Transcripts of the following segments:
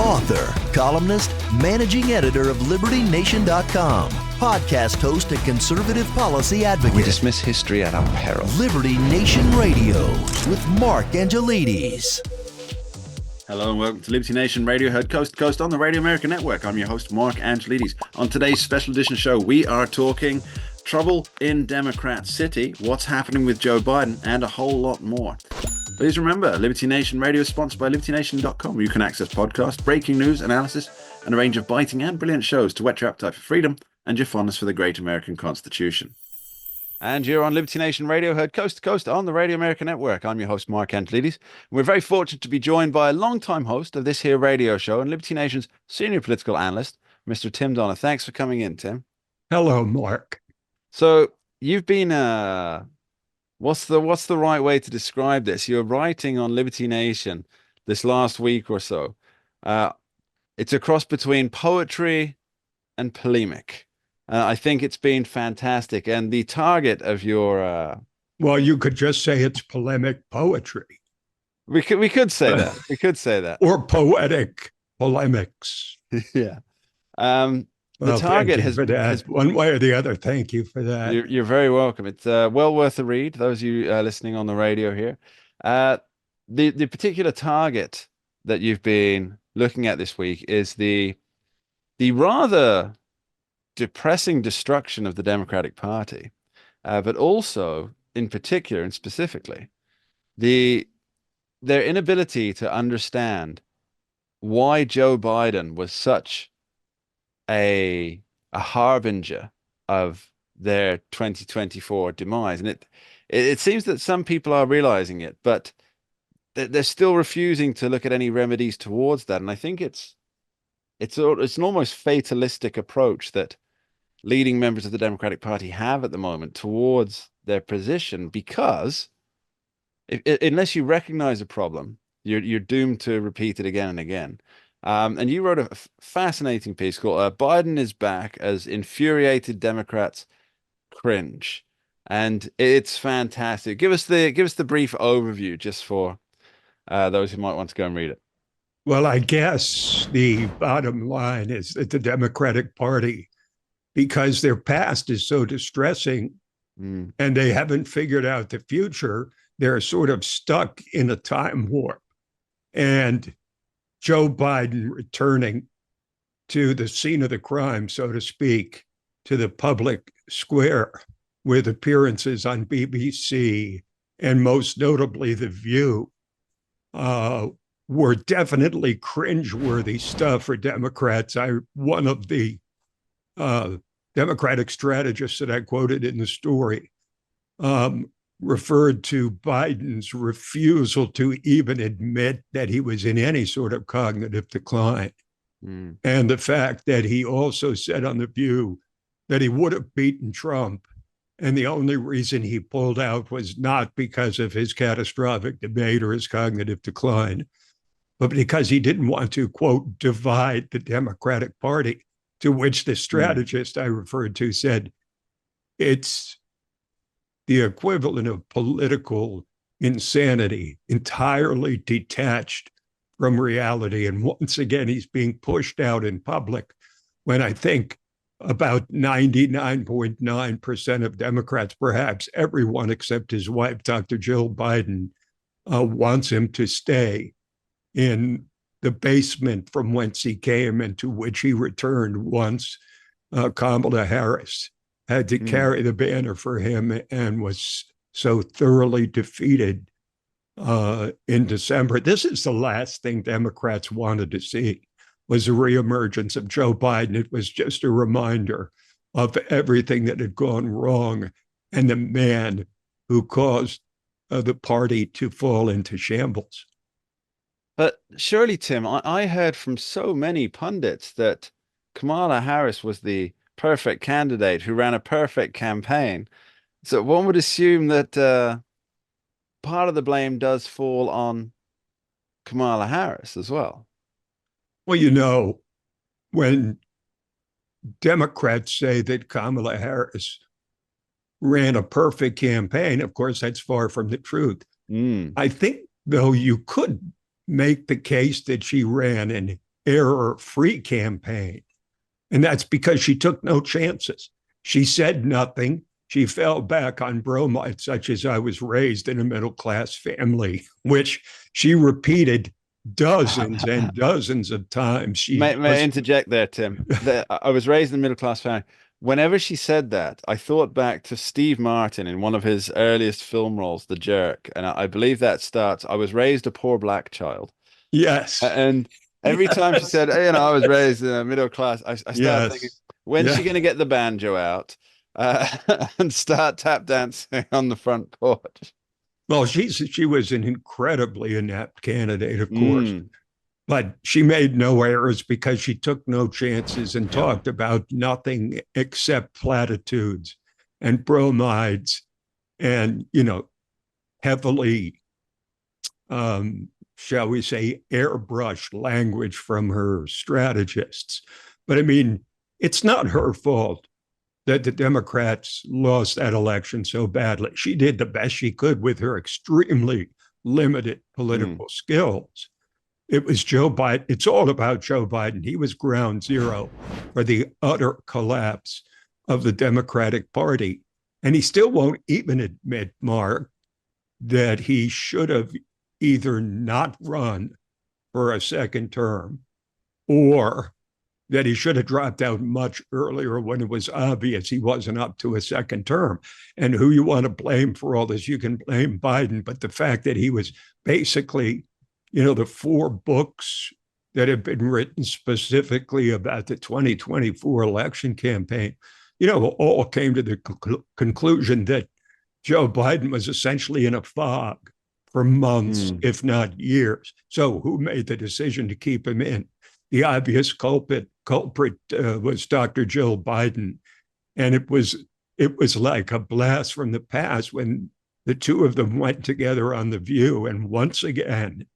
author, columnist, managing editor of LibertyNation.com, podcast host and conservative policy advocate. We dismiss history at our peril. Liberty Nation Radio with Mark Angelides. Hello and welcome to Liberty Nation Radio, heard coast to coast on the Radio America Network. I'm your host, Mark Angelides. On today's special edition show, we are talking trouble in Democrat City, what's happening with Joe Biden, and a whole lot more. Please remember, Liberty Nation Radio is sponsored by LibertyNation.com, where you can access podcasts, breaking news, analysis, and a range of biting and brilliant shows to whet your appetite for freedom and your fondness for the great American Constitution. And you're on Liberty Nation Radio, heard coast to coast on the Radio America Network. I'm your host, Mark Angelides. We're very fortunate to be joined by a long-time host of this here radio show and Liberty Nation's senior political analyst, Mr. Tim Donner. Thanks for coming in, Tim. Hello, Mark. So you've been, what's the right way to describe this? You're writing on Liberty Nation this last week or so. It's a cross between poetry and polemic. I think it's been fantastic. And the target of your... well, you could just say it's polemic poetry. We could say that. We could say that. Or poetic polemics. Yeah. The target has one way or the other. Thank you for that. You're very welcome. It's well worth a read. Those of you listening on the radio here, the particular target that you've been looking at this week is the rather depressing destruction of the Democratic Party, but also in particular and specifically their inability to understand why Joe Biden was such a harbinger of their 2024 demise. And it seems that some people are realizing it, but they're still refusing to look at any remedies towards that. And I think it's an almost fatalistic approach that leading members of the Democratic Party have at the moment towards their position, because unless you recognize a problem, you're doomed to repeat it again and again. And you wrote a fascinating piece called Biden is Back as Infuriated Democrats Cringe. And it's fantastic. Give us the brief overview just for those who might want to go and read it. Well, I guess the bottom line is that the Democratic Party, because their past is so distressing and they haven't figured out the future, they're sort of stuck in a time warp. And Joe Biden returning to the scene of the crime, so to speak, to the public square with appearances on BBC and most notably The View, were definitely cringeworthy stuff for Democrats. One of the Democratic strategists that I quoted in the story referred to Biden's refusal to even admit that he was in any sort of cognitive decline. And the fact that he also said on The View that he would have beaten Trump, and the only reason he pulled out was not because of his catastrophic debate or his cognitive decline, but because he didn't want to, quote, divide the Democratic Party, to which the strategist I referred to said, it's the equivalent of political insanity, entirely detached from reality. And once again, he's being pushed out in public when I think about 99.9% of Democrats, perhaps everyone except his wife, Dr. Jill Biden, wants him to stay in the basement from whence he came and to which he returned once Kamala Harris had to carry the banner for him and was so thoroughly defeated in December. This is the last thing Democrats wanted to see, was a reemergence of Joe Biden. It was just a reminder of everything that had gone wrong and the man who caused the party to fall into shambles. But surely, Tim, I heard from so many pundits that Kamala Harris was the perfect candidate who ran a perfect campaign. So one would assume that part of the blame does fall on Kamala Harris as well. Well, you know, when Democrats say that Kamala Harris ran a perfect campaign, of course, that's far from the truth. I think, though, you could make the case that she ran an error-free campaign. And that's because she took no chances. She said nothing. She fell back on bromide, such as I was raised in a middle-class family, which she repeated dozens and dozens of times. May I interject there, Tim? I was raised in a middle-class family. Whenever she said that, I thought back to Steve Martin in one of his earliest film roles, The Jerk. And I believe that starts, I was raised a poor black child. Yes. And every time she said, hey, I was raised in a middle class, I started thinking, when's she going to get the banjo out and start tap dancing on the front porch? Well, she was an incredibly inept candidate, of course. But she made no errors because she took no chances and talked about nothing except platitudes and bromides and, heavily, shall we say, airbrushed language from her strategists. But I mean, it's not her fault that the Democrats lost that election so badly. She did the best she could with her extremely limited political skills. It was Joe Biden. It's all about Joe Biden. He was ground zero for the utter collapse of the Democratic Party. And he still won't even admit, Mark, that he should have either not run for a second term or that he should have dropped out much earlier when it was obvious he wasn't up to a second term. And who you want to blame for all this, you can blame Biden. But the fact that he was basically, the 4 books that have been written specifically about the 2024 election campaign, all came to the conclusion that Joe Biden was essentially in a fog for months, if not years. So who made the decision to keep him in? The obvious culprit was Dr. Joe Biden. And it was like a blast from the past when the two of them went together on The View. And once again,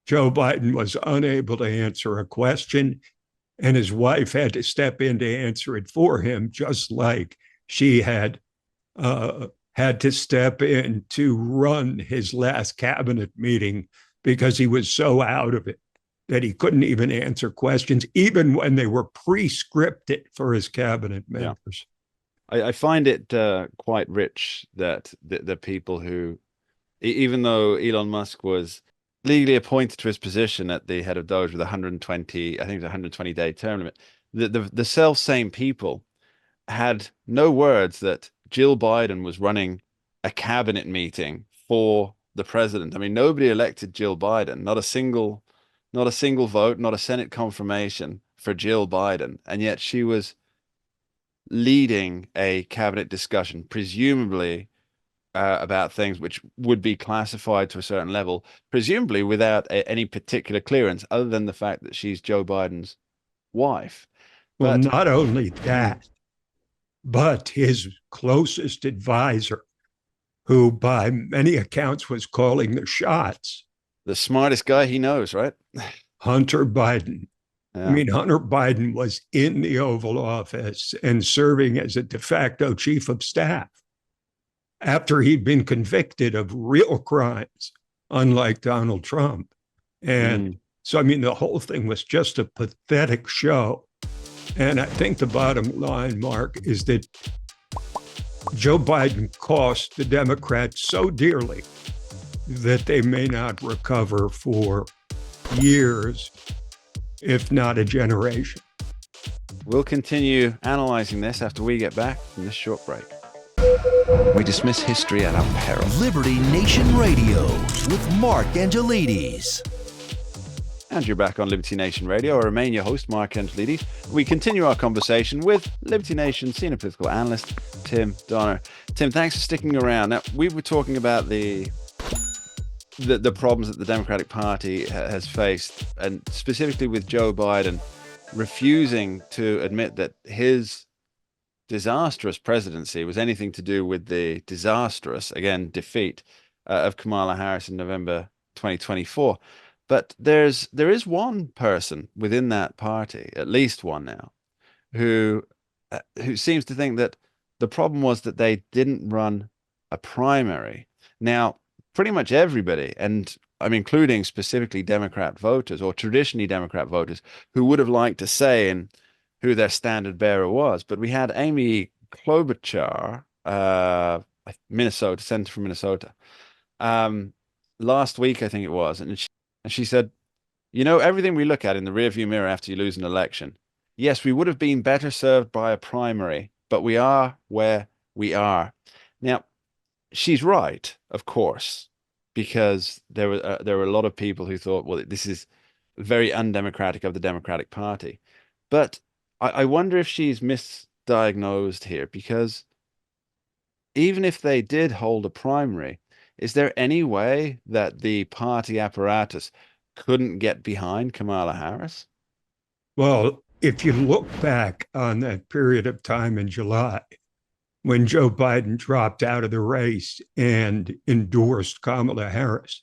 Joe Biden was unable to answer a question, and his wife had to step in to answer it for him, just like she had to step in to run his last cabinet meeting because he was so out of it that he couldn't even answer questions, even when they were pre-scripted for his cabinet members. I find it quite rich that the people who, even though Elon Musk was legally appointed to his position at the head of Doge with 120, I think it was 120-day term limit, the self-same people had no words that Jill Biden was running a cabinet meeting for the president. I mean, nobody elected Jill Biden, not a single vote, not a Senate confirmation for Jill Biden. And yet she was leading a cabinet discussion, presumably about things which would be classified to a certain level, presumably without any particular clearance, other than the fact that she's Joe Biden's wife. Well, not only that, but his closest advisor, who by many accounts was calling the shots. The smartest guy he knows, right? Hunter Biden. Yeah. I mean, Hunter Biden was in the Oval Office and serving as a de facto chief of staff after he'd been convicted of real crimes, unlike Donald Trump. And so, I mean, the whole thing was just a pathetic show. And I think the bottom line, Mark, is that Joe Biden cost the Democrats so dearly that they may not recover for years, if not a generation. We'll continue analyzing this after we get back from this short break. We dismiss history at our peril. Liberty Nation Radio with Mark Angelides. And you're back on Liberty Nation Radio. I remain your host, Mark Angelides. We continue our conversation with Liberty Nation senior political analyst, Tim Donner. Tim, thanks for sticking around. Now, we were talking about the problems that the Democratic Party has faced, and specifically with Joe Biden refusing to admit that his disastrous presidency was anything to do with the disastrous, again, defeat of Kamala Harris in November 2024. But there is one person within that party, at least one now, who seems to think that the problem was that they didn't run a primary. Now, pretty much everybody, and I'm including specifically Democrat voters or traditionally Democrat voters who would have liked to say in who their standard bearer was. But we had Amy Klobuchar, Minnesota, senator from Minnesota, um, last week, I think it was, and she said, you know, everything we look at in the rearview mirror after you lose an election, yes, we would have been better served by a primary, but we are where we are. Now, she's right, of course, because there were a lot of people who thought, well, this is very undemocratic of the Democratic Party. But I wonder if she's misdiagnosed here, because even if they did hold a primary, is there any way that the party apparatus couldn't get behind Kamala Harris? Well, if you look back on that period of time in July, when Joe Biden dropped out of the race and endorsed Kamala Harris,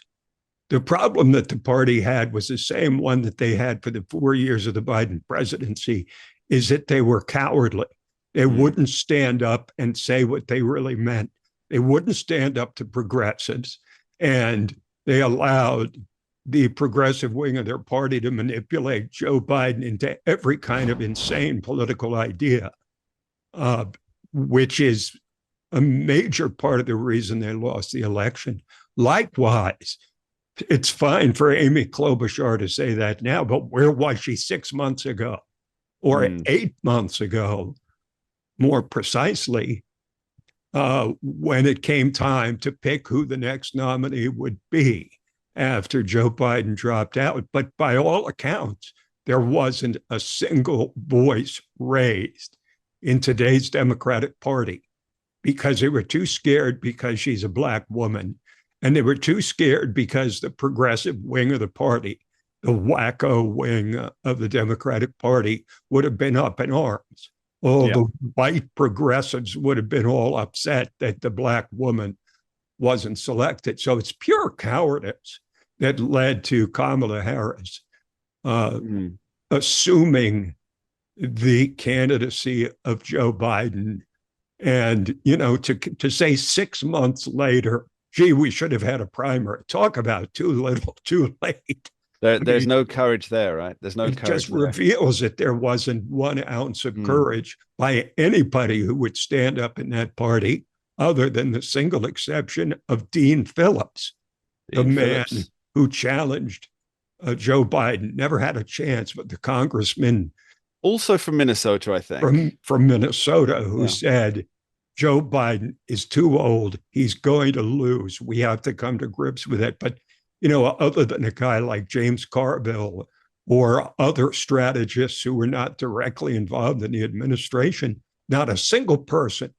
the problem that the party had was the same one that they had for the 4 years of the Biden presidency, is that they were cowardly. They wouldn't stand up and say what they really meant. They wouldn't stand up to progressives, and they allowed the progressive wing of their party to manipulate Joe Biden into every kind of insane political idea, which is a major part of the reason they lost the election. Likewise, it's fine for Amy Klobuchar to say that now, but where was she 6 months ago or 8 months ago, more precisely, when it came time to pick who the next nominee would be after Joe Biden dropped out? But by all accounts, there wasn't a single voice raised in today's Democratic Party because they were too scared because she's a Black woman. And they were too scared because the progressive wing of the party, the wacko wing of the Democratic Party, would have been up in arms. All the white progressives would have been all upset that the Black woman wasn't selected. So it's pure cowardice that led to Kamala Harris assuming the candidacy of Joe Biden. And, you know, to say 6 months later, gee, we should have had a primary. Talk about too little, too late. There's no courage there, right? There's no It courage just there. reveals that there wasn't 1 ounce of courage by anybody who would stand up in that party, other than the single exception of Dean Phillips, the man who challenged Joe Biden. Never had a chance, but the congressman, also from Minnesota, I think, from Minnesota, who said, Joe Biden is too old. He's going to lose. We have to come to grips with it. But, you know, other than a guy like James Carville or other strategists who were not directly involved in the administration, not a single person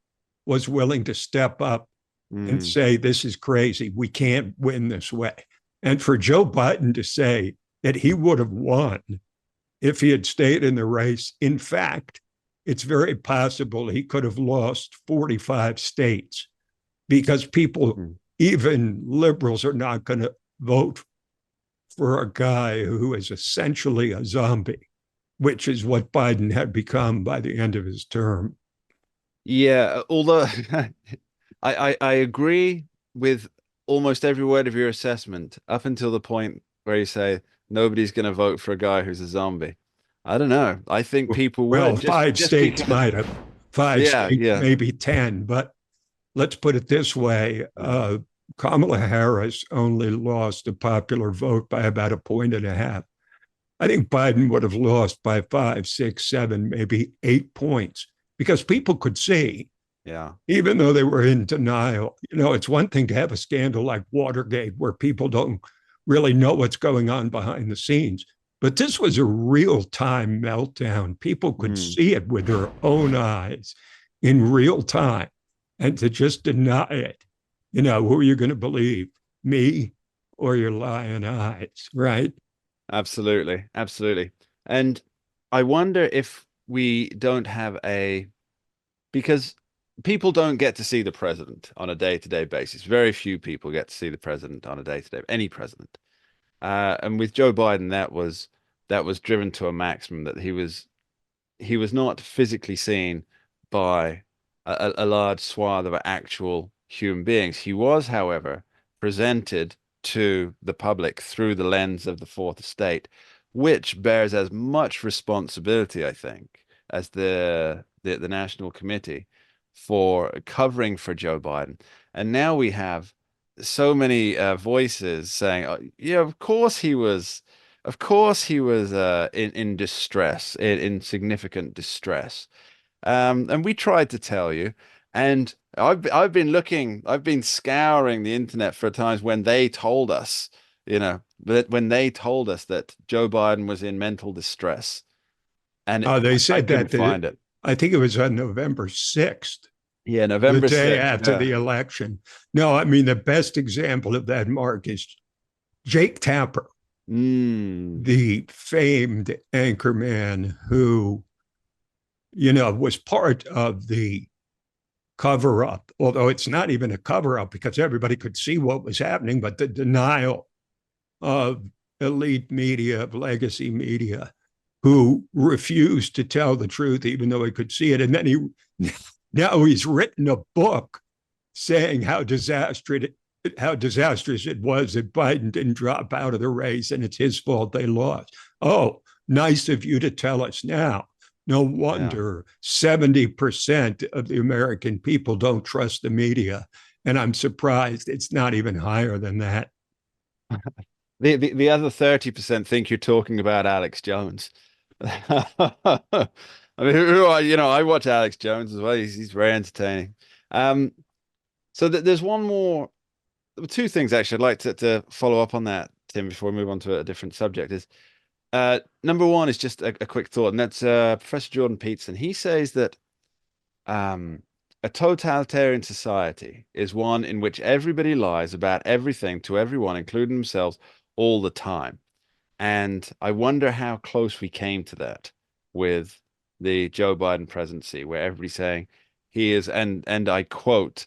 was willing to step up and say, this is crazy. We can't win this way. And for Joe Biden to say that he would have won if he had stayed in the race, in fact, it's very possible he could have lost 45 states, because people, even liberals, are not going to vote for a guy who is essentially a zombie, which is what Biden had become by the end of his term. Yeah, although I agree with almost every word of your assessment up until the point where you say nobody's going to vote for a guy who's a zombie. I don't know. I think people will. Well, five states might have. Five states, maybe 10. But let's put it this way. Kamala Harris only lost the popular vote by about 1.5 points. I think Biden would have lost by 5, 6, 7, maybe 8 points, because people could see, even though they were in denial. You know, it's one thing to have a scandal like Watergate where people don't really know what's going on behind the scenes. But this was a real-time meltdown. People could see it with their own eyes in real time. And to just deny it, you know, who are you going to believe, me or your lying eyes, right? Absolutely. Absolutely. And I wonder if we don't have because people don't get to see the president on a day-to-day basis. Very few people get to see the president on a day-to-day, any president. And with Joe Biden, that was driven to a maximum, that he was not physically seen by a large swath of actual human beings. He was, however, presented to the public through the lens of the Fourth Estate, which bears as much responsibility, I think, as the National Committee for covering for Joe Biden. And now we have so many voices saying, oh, yeah, of course he was in distress, in significant distress. And we tried to tell you, and I've been scouring the internet for times when they told us, when they told us that Joe Biden was in mental distress, and They I said couldn't that, find it. I think it was on November 6th, Yeah, the November day 6th. after the election. No, I mean, the best example of that, Mark, is Jake Tapper, the famed anchorman who, was part of the cover up, although it's not even a cover up because everybody could see what was happening, but the denial of elite media, of legacy media, who refused to tell the truth, even though he could see it. And then now he's written a book saying how disastrous it was that Biden didn't drop out of the race and it's his fault they lost. Oh, nice of you to tell us now. No wonder 70% of the American people don't trust the media. And I'm surprised it's not even higher than that. The other 30% think you're talking about Alex Jones. I mean, I watch Alex Jones as well. He's very entertaining. So there's two things actually I'd like to follow up on that, Tim, before we move on to a different subject. Is number one is just a quick thought, and that's Professor Jordan Peterson. He says that a totalitarian society is one in which everybody lies about everything to everyone, including themselves, all the time. And I wonder how close we came to that with the Joe Biden presidency, where everybody's saying he is, and I quote,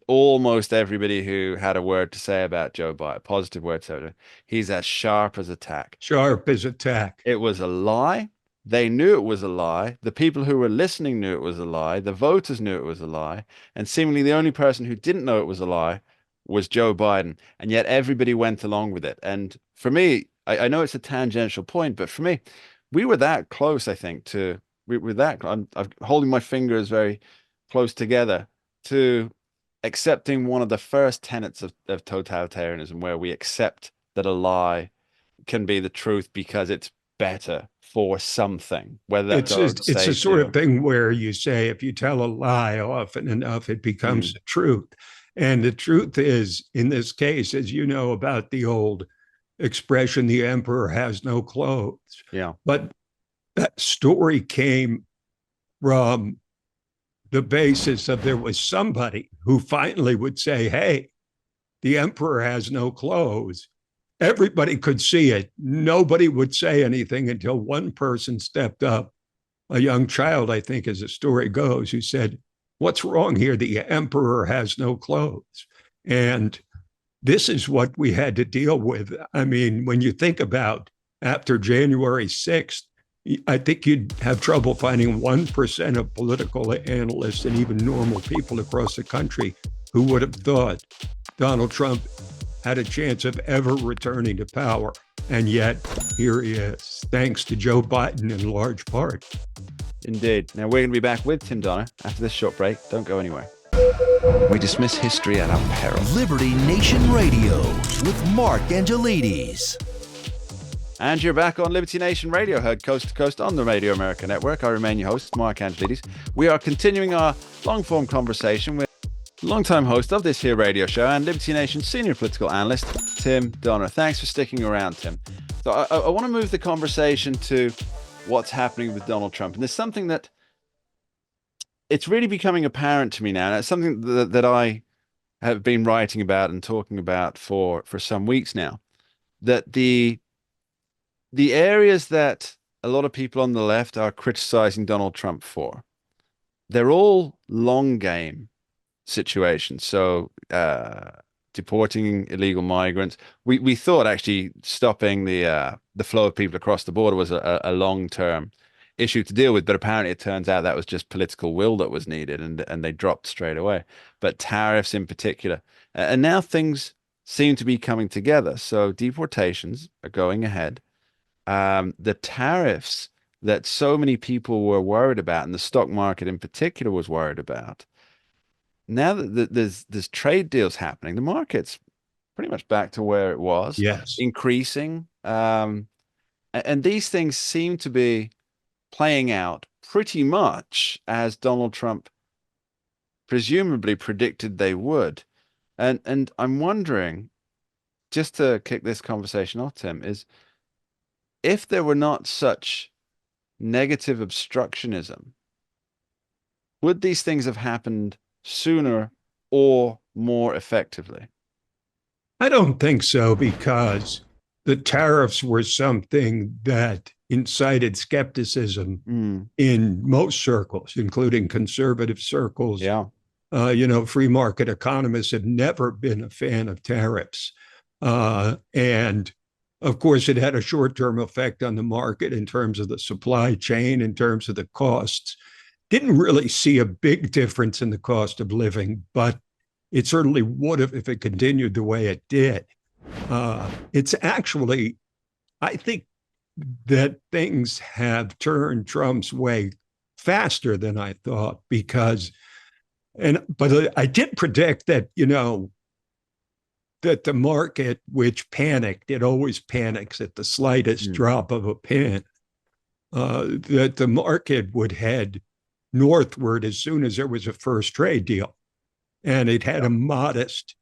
almost everybody who had a word to say about Joe Biden, a positive word to say, he's as sharp as a tack. Sharp as a tack. It was a lie. They knew it was a lie. The people who were listening knew it was a lie. The voters knew it was a lie. And seemingly the only person who didn't know it was a lie was Joe Biden. And yet everybody went along with it. And for me, I know it's a tangential point, but for me, we were that close, I think, I'm holding my fingers very close together to accepting one of the first tenets of totalitarianism, where we accept that a lie can be the truth because it's better for something, whether that's it's a sort of thing where you say, if you tell a lie often enough, it becomes the truth. And the truth is, in this case, as you know about the old expression, the emperor has no clothes. Yeah. But that story came from the basis of there was somebody who finally would say, hey, the emperor has no clothes. Everybody could see it. Nobody would say anything until one person stepped up, a young child, I think, as the story goes, who said, what's wrong here? The emperor has no clothes. And this is what we had to deal with. I mean, when you think about after January 6th, I think you'd have trouble finding 1% of political analysts and even normal people across the country who would have thought Donald Trump had a chance of ever returning to power. And yet, here he is, thanks to Joe Biden in large part. Indeed. Now, we're going to be back with Tim Donner after this short break. Don't go anywhere. We dismiss history at our peril. Liberty Nation Radio with Mark Angelides. And you're back on Liberty Nation Radio, heard coast to coast on the Radio America Network. I remain your host, Mark Angelides. We are continuing our long-form conversation with longtime host of this here radio show and Liberty Nation senior political analyst, Tim Donner. Thanks for sticking around, Tim. So I want to move the conversation to what's happening with Donald Trump. And there's something that it's really becoming apparent to me now. And it's something that I have been writing about and talking about for some weeks now, that the areas that a lot of people on the left are criticizing Donald Trump for, they're all long game situations. So deporting illegal migrants. We thought actually stopping the flow of people across the border was a long-term issue to deal with, but apparently it turns out that was just political will that was needed, and they dropped straight away. But tariffs in particular, and now things seem to be coming together. So deportations are going ahead. The tariffs that so many people were worried about, and the stock market in particular was worried about. Now that there's trade deals happening, the market's pretty much back to where it was, Yes. increasing. And these things seem to be playing out pretty much as Donald Trump presumably predicted they would. And I'm wondering, just to kick this conversation off, Tim, is if there were not such negative obstructionism, would these things have happened sooner or more effectively? I don't think so, because the tariffs were something that incited skepticism Mm, in most circles, including conservative circles. yeah. Free market economists have never been a fan of tariffs. And of course, it had a short-term effect on the market in terms of the supply chain, in terms of the costs. Didn't really see a big difference in the cost of living, but it certainly would have if it continued the way it did. It's actually, I think that things have turned Trump's way faster than I thought, but I did predict that, that the market, which panicked, it always panics at the slightest drop of a pin, that the market would head northward as soon as there was a first trade deal. And it had a modest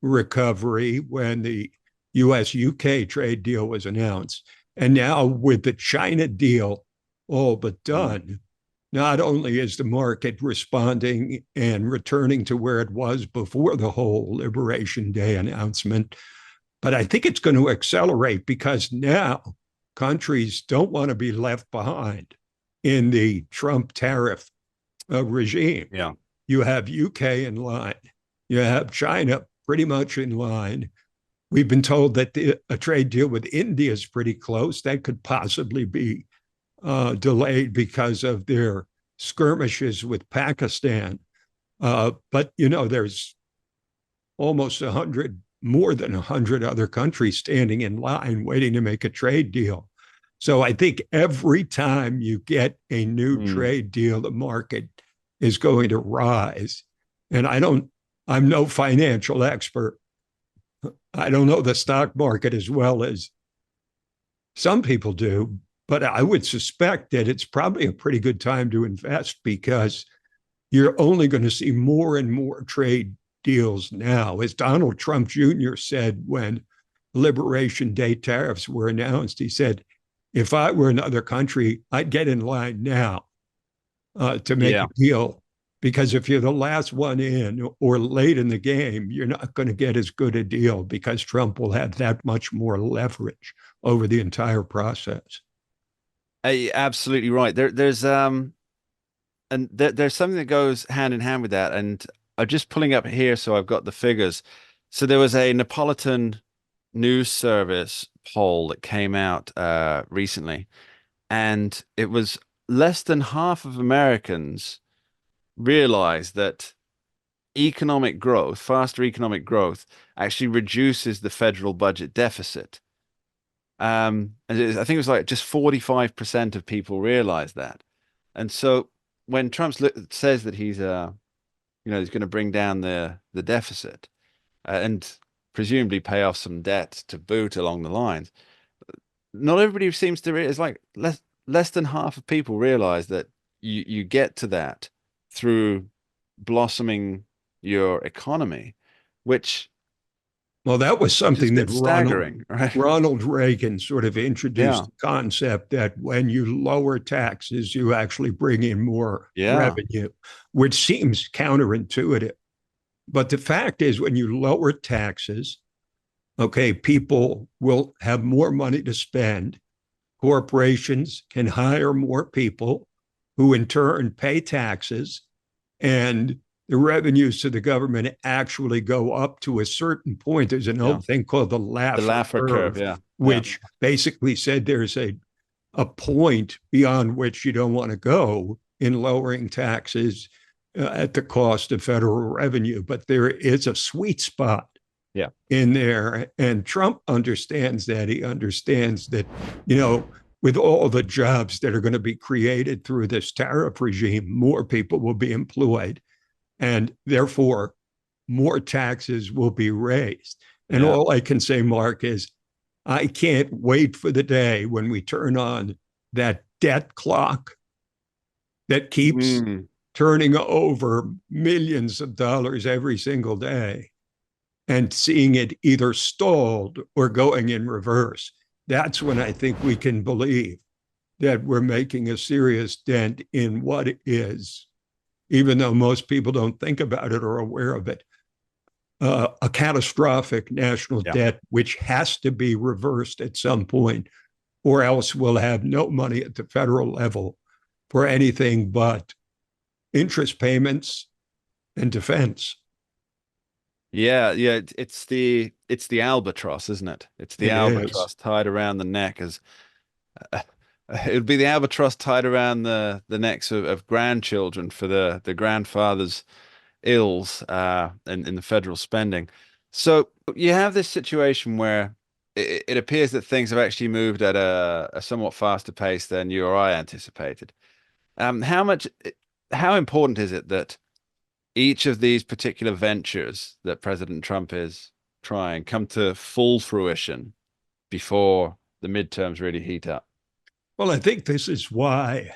recovery when the US-UK trade deal was announced. And now with the China deal all but done, not only is the market responding and returning to where it was before the whole Liberation Day announcement, but I think it's going to accelerate, because now countries don't want to be left behind in the Trump tariff regime. Yeah. You have UK in line. You have China pretty much in line. We've been told that a trade deal with India is pretty close. That could possibly be delayed because of their skirmishes with Pakistan. But, there's almost more than 100 other countries standing in line waiting to make a trade deal. So I think every time you get a new trade deal, the market is going to rise. And I'm no financial expert. I don't know the stock market as well as some people do, but I would suspect that it's probably a pretty good time to invest, because you're only going to see more and more trade deals now. As Donald Trump Jr. said when Liberation Day tariffs were announced, he said, if I were another country, I'd get in line now to make a deal, because if you're the last one in or late in the game, you're not going to get as good a deal, because Trump will have that much more leverage over the entire process. Absolutely right. There's something that goes hand in hand with that, and I'm just pulling up here, so I've got the figures. So there was a Neapolitan news service poll that came out recently, and it was less than half of Americans realize that faster economic growth, actually reduces the federal budget deficit. I think it was like just 45% of people realize that. And so when Trump says that he's he's going to bring down the deficit and presumably pay off some debt to boot along the lines, not everybody seems to it's like less than half of people realize that you get to that through blossoming your economy, which Well, that was something that staggering, right? Ronald Reagan sort of introduced the concept that when you lower taxes, you actually bring in more revenue, which seems counterintuitive. But the fact is, when you lower taxes, okay, people will have more money to spend. Corporations can hire more people who in turn pay taxes, and the revenues to the government actually go up to a certain point. There's an old thing called the Laffer curve, which basically said there's a point beyond which you don't want to go in lowering taxes at the cost of federal revenue. But there is a sweet spot Yeah. in there. And Trump understands that. He understands that, with all the jobs that are going to be created through this tariff regime, more people will be employed. And therefore, more taxes will be raised. And all I can say, Mark, is I can't wait for the day when we turn on that debt clock that keeps turning over millions of dollars every single day and seeing it either stalled or going in reverse. That's when I think we can believe that we're making a serious dent in what is, even though most people don't think about it or are aware of it, a catastrophic national debt, which has to be reversed at some point, or else we'll have no money at the federal level for anything but interest payments and defense. Yeah, it's the albatross, isn't it? It's the albatross tied around the neck as it would be the albatross tied around the necks of grandchildren for the grandfather's ills in the federal spending. So you have this situation where it appears that things have actually moved at a somewhat faster pace than you or I anticipated. How important is it that each of these particular ventures that President Trump is trying come to full fruition before the midterms really heat up? Well, I think this is why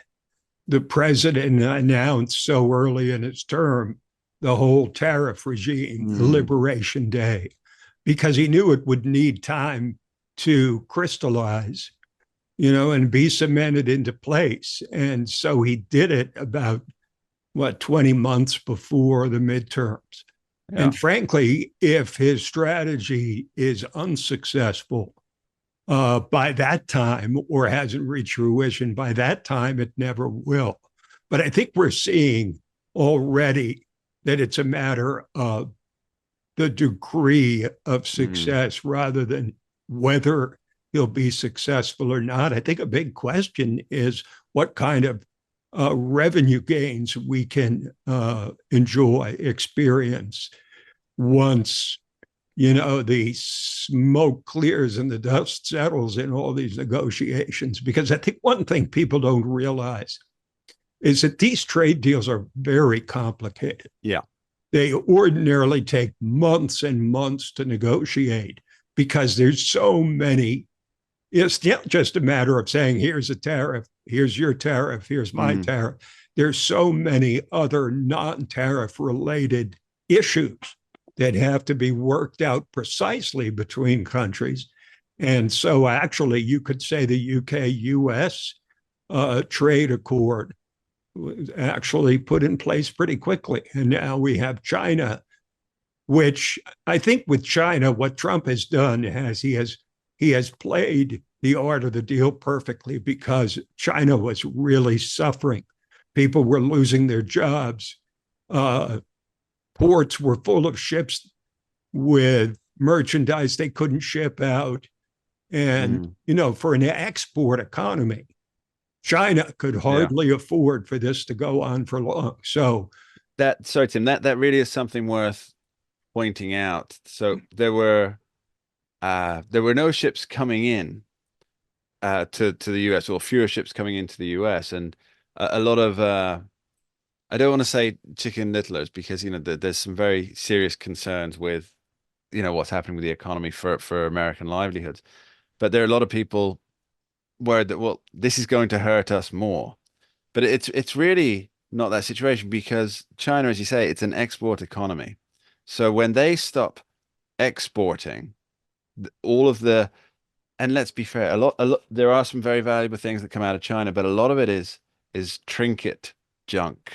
the president announced so early in his term the whole tariff regime, Liberation Day, because he knew it would need time to crystallize, and be cemented into place. And so he did it about 20 months before the midterms. Yeah. And frankly, if his strategy is unsuccessful by that time or hasn't reached fruition by that time, it never will. But I think we're seeing already that it's a matter of the degree of success rather than whether he'll be successful or not. I think a big question is what kind of revenue gains we can enjoy, experience once, the smoke clears and the dust settles in all these negotiations. Because I think one thing people don't realize is that these trade deals are very complicated. Yeah. They ordinarily take months and months to negotiate because there's so many. It's not just a matter of saying, here's a tariff, here's your tariff, here's my tariff. There's so many other non-tariff related issues that have to be worked out precisely between countries. And so actually, you could say the UK-US trade accord was actually put in place pretty quickly. And now we have China, which I think with China, what Trump has done is he has played the art of the deal perfectly because China was really suffering. People were losing their jobs. Ports were full of ships with merchandise they couldn't ship out. And, for an export economy, China could hardly afford for this to go on for long. So sorry, Tim, that really is something worth pointing out. So there were no ships coming in to the US, or fewer ships coming into the US, and a lot of I don't want to say chicken littlers because there's some very serious concerns with what's happening with the economy for American livelihoods, but there are a lot of people worried that, well, this is going to hurt us more, but it's really not that situation because China, as you say, it's an export economy. So when they stop exporting all of the, and let's be fair, a lot, there are some very valuable things that come out of China, but a lot of it is trinket junk,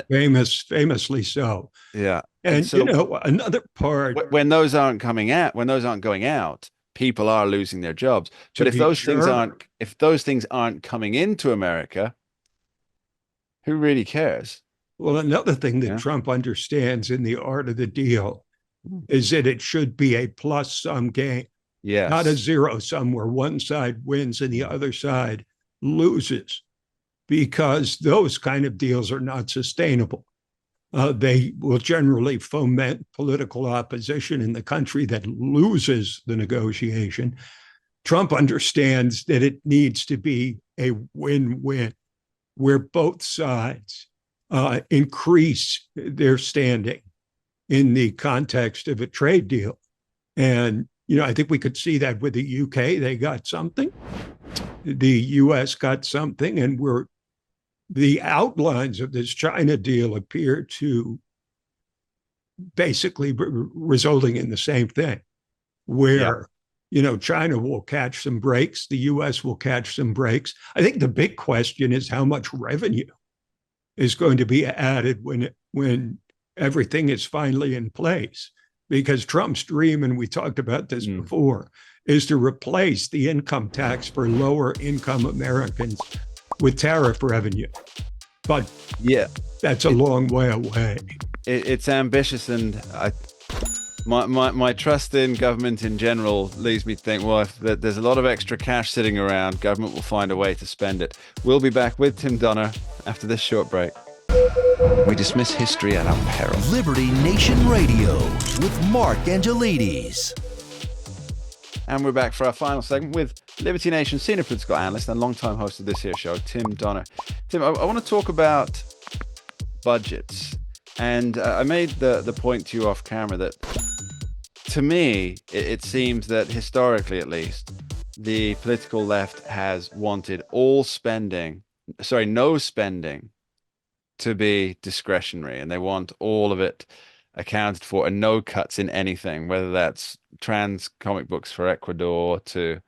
famously so. Yeah. And so, another part, when those aren't going out, people are losing their jobs. But if those things aren't coming into America, who really cares? Well, another thing that Trump understands in the art of the deal is that it should be a plus-sum game, not a zero-sum where one side wins and the other side loses, because those kind of deals are not sustainable. They will generally foment political opposition in the country that loses the negotiation. Trump understands that it needs to be a win-win where both sides increase their standing in the context of a trade deal. And, I think we could see that with the UK. They got something. The US got something. And the outlines of this China deal appear to basically resulting in the same thing, where China will catch some breaks, the US will catch some breaks. I think the big question is how much revenue is going to be added when everything is finally in place. Because Trump's dream, and we talked about this before, is to replace the income tax for lower income Americans with tariff revenue. But that's a long way away. It's ambitious, and my trust in government in general leads me to think, well, if there's a lot of extra cash sitting around, government will find a way to spend it. We'll be back with Tim Donner after this short break. We dismiss history at our peril. Liberty Nation Radio with Mark Angelides. And we're back for our final segment with Liberty Nation senior political analyst and longtime host of this here show, Tim Donner. Tim, I want to talk about budgets. And I made the point to you off camera that, to me, it seems that historically, at least, the political left has wanted no spending to be discretionary, and they want all of it accounted for and no cuts in anything, whether that's trans comic books for Ecuador to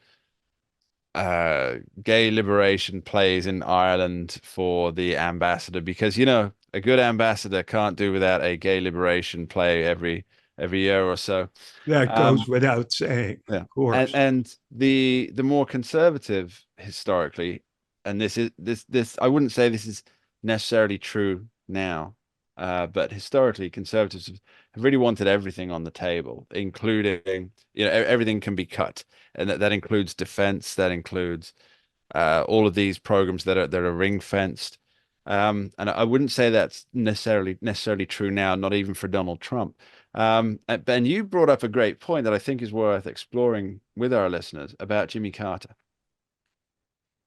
gay liberation plays in Ireland for the ambassador, because a good ambassador can't do without a gay liberation play every year or so. That goes without saying, of course. And the more conservative historically, and this I wouldn't say this is necessarily true now, but historically conservatives have really wanted everything on the table, including everything can be cut, and that includes defense, that includes all of these programs that are ring fenced, and I wouldn't say that's necessarily true now, not even for Donald Trump. And you brought up a great point that I think is worth exploring with our listeners about Jimmy Carter.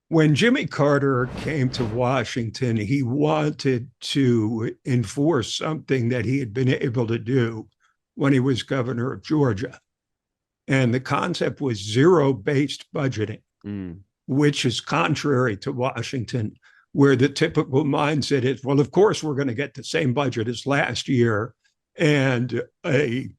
When Jimmy Carter came to Washington, he wanted to enforce something that he had been able to do when he was governor of Georgia. And the concept was zero-based budgeting, which is contrary to Washington, where the typical mindset is, well, of course, we're going to get the same budget as last year, and a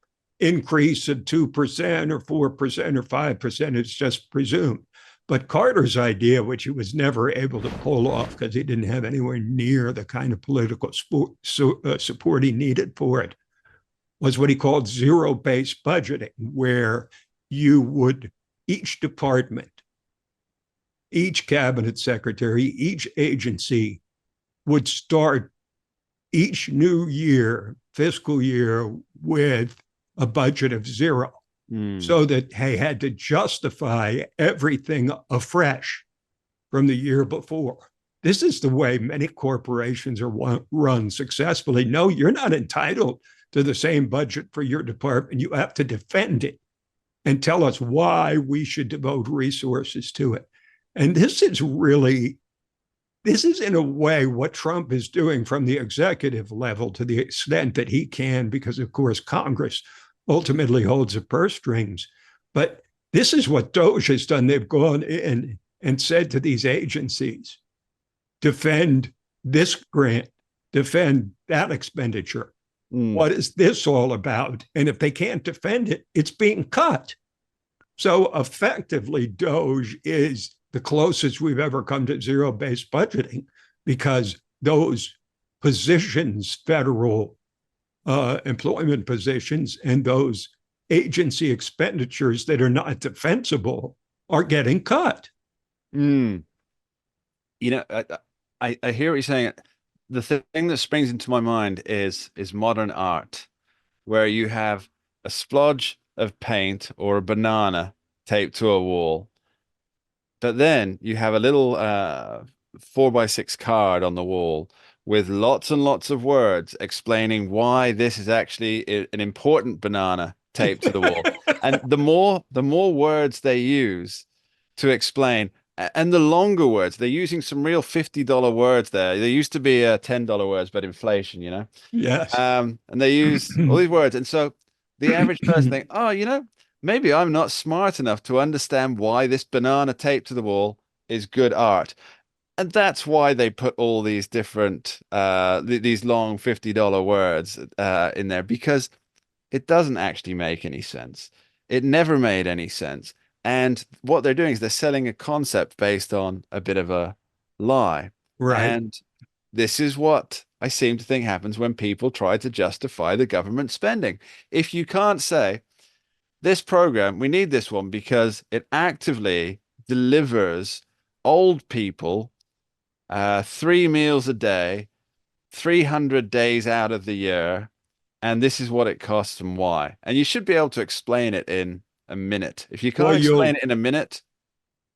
increase of 2% or 4% or 5% is just presumed. But Carter's idea, which he was never able to pull off because he didn't have anywhere near the kind of political support he needed for it, was what he called zero-based budgeting, where each department, each cabinet secretary, each agency would start each new year, fiscal year, with a budget of zero. So that they had to justify everything afresh from the year before. This is the way many corporations are run successfully. No, you're not entitled to the same budget for your department. You have to defend it and tell us why we should devote resources to it. And this is in a way what Trump is doing from the executive level, to the extent that he can, because of course Congress ultimately holds the purse strings. But this is what DOJ has done. They've gone in and said to these agencies, defend this grant, defend that expenditure. What is this all about? And if they can't defend it, it's being cut. So effectively, DOJ is the closest we've ever come to zero-based budgeting, because those positions, federal employment positions, and those agency expenditures that are not defensible are getting cut. I hear what you're saying. The thing that springs into my mind is modern art, where you have a splodge of paint or a banana taped to a wall, but then you have a little 4x6 card on the wall with lots and lots of words explaining why this is actually an important banana taped to the wall. And the more words they use to explain, and the longer words, they're using some real $50 words there. They used to be $10 words, but inflation, Yes. And they use all these words. And so the average person think, oh, maybe I'm not smart enough to understand why this banana taped to the wall is good art. And that's why they put all these different, these long $50 words in there, because it doesn't actually make any sense. It never made any sense. And what they're doing is they're selling a concept based on a bit of a lie. Right. And this is what I seem to think happens when people try to justify the government spending. If you can't say, this program, we need this one because it actively delivers old people 3 meals a day, 300 days out of the year, and this is what it costs and why. And you should be able to explain it in a minute. If you can't explain it in a minute,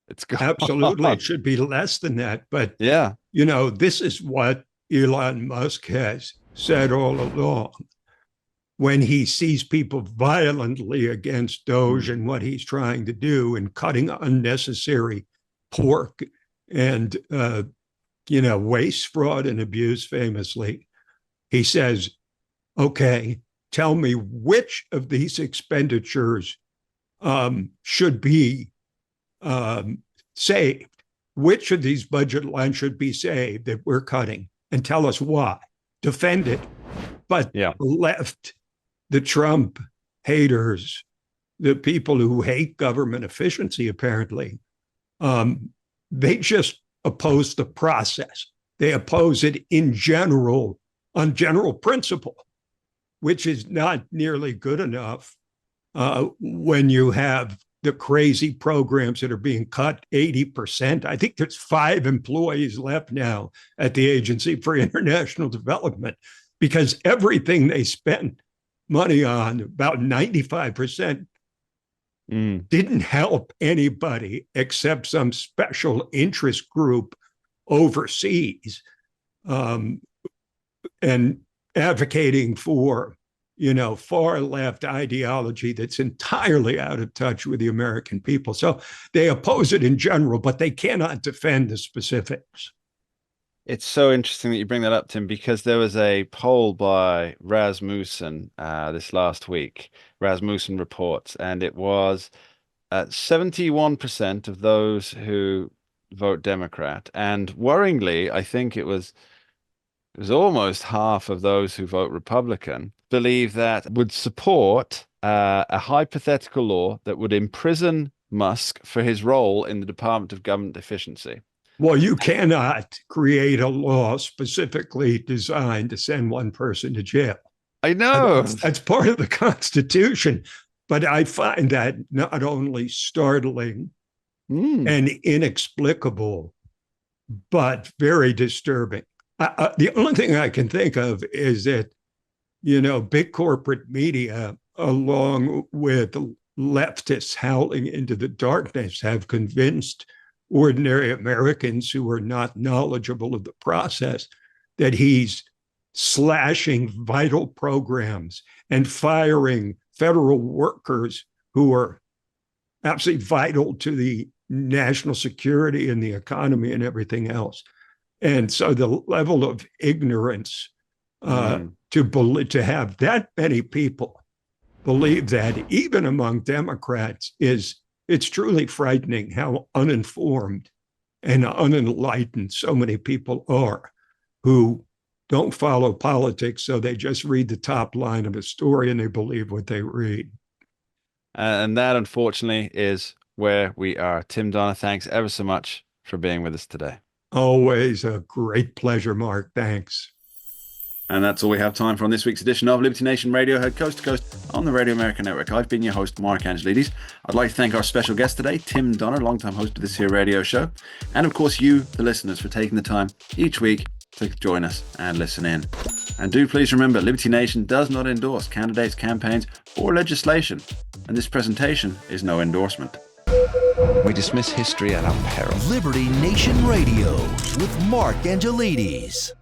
it's gone. Absolutely. It should be less than that. But, yeah, this is what Elon Musk has said all along. When he sees people violently against Doge and what he's trying to do and cutting unnecessary pork and, waste, fraud, and abuse famously, he says, okay, tell me which of these expenditures should be saved. Which of these budget lines should be saved that we're cutting, and tell us why. Defend it. But the left, the Trump haters, the people who hate government efficiency, apparently, they just oppose the process. They oppose it in general, on general principle, which is not nearly good enough when you have the crazy programs that are being cut 80%. I think there's 5 employees left now at the Agency for International Development because everything they spent money on, about 95%, didn't help anybody except some special interest group overseas and advocating for, far left ideology that's entirely out of touch with the American people. So they oppose it in general, but they cannot defend the specifics. It's so interesting that you bring that up, Tim, because there was a poll by Rasmussen this last week, Rasmussen reports, and it was 71% of those who vote Democrat. And worryingly, I think it was almost half of those who vote Republican believe that would support a hypothetical law that would imprison Musk for his role in the Department of Government Efficiency. Well, you cannot create a law specifically designed to send one person to jail. I know. That's part of the Constitution. But I find that not only startling and inexplicable, but very disturbing. The only thing I can think of is that, big corporate media, along with leftists howling into the darkness, have convinced ordinary Americans who are not knowledgeable of the process that he's slashing vital programs and firing federal workers who are absolutely vital to the national security and the economy and everything else. And so the level of ignorance to have that many people believe that, even among Democrats, it's truly frightening how uninformed and unenlightened so many people are who don't follow politics, so they just read the top line of a story and they believe what they read. And that, unfortunately, is where we are. Tim Donner, thanks ever so much for being with us today. Always a great pleasure, Mark. Thanks. And that's all we have time for on this week's edition of Liberty Nation Radio, heard coast to coast on the Radio America Network. I've been your host, Mark Angelides. I'd like to thank our special guest today, Tim Donner, longtime host of this here radio show. And of course, you, the listeners, for taking the time each week to join us and listen in. And do please remember, Liberty Nation does not endorse candidates, campaigns, or legislation. And this presentation is no endorsement. We dismiss history at our peril. Liberty Nation Radio with Mark Angelides.